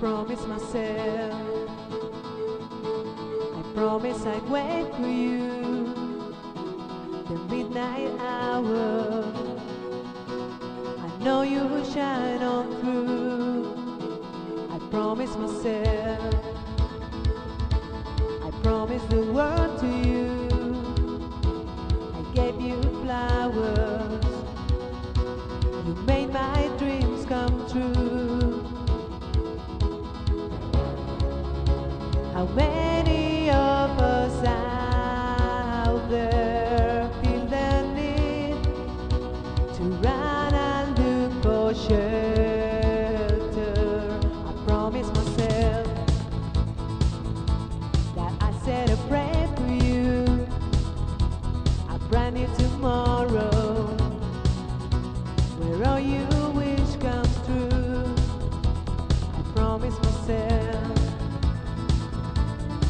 promised myself, I promise I'd wait for you the midnight hour. I know you will shine on through. I promise myself, I promise the world to you. I gave you flowers, you made my dreams come true. How many of us out there feel the need to run and look for shelter? I promise myself that I said a prayer for you, a brand new tomorrow, where all you wish comes true. I promise myself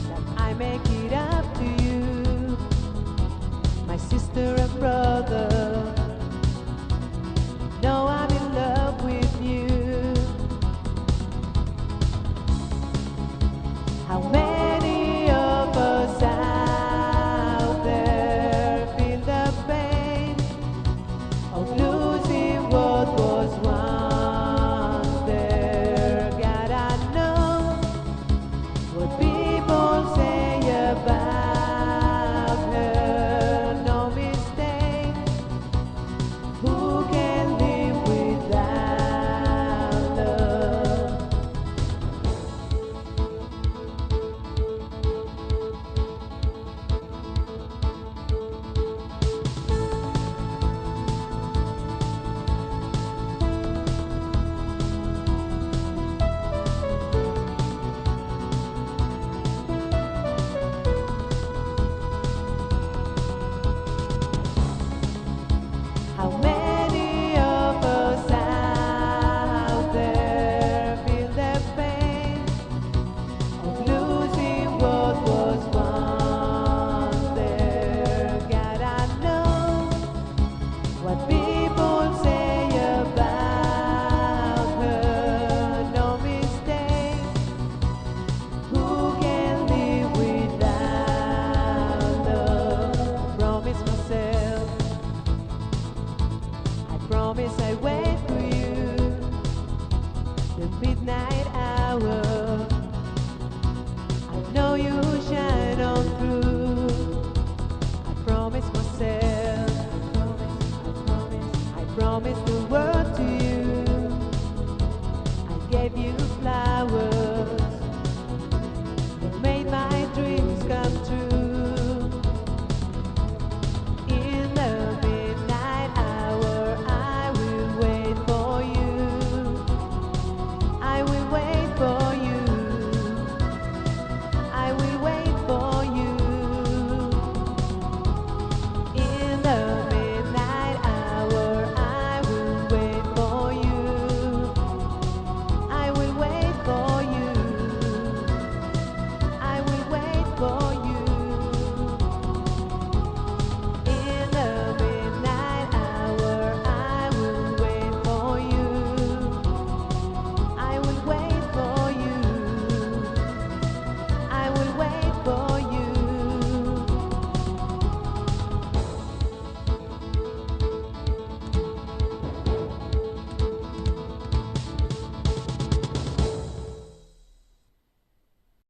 that I make it up to you, my sister and brother. Know I'm in love with you. How many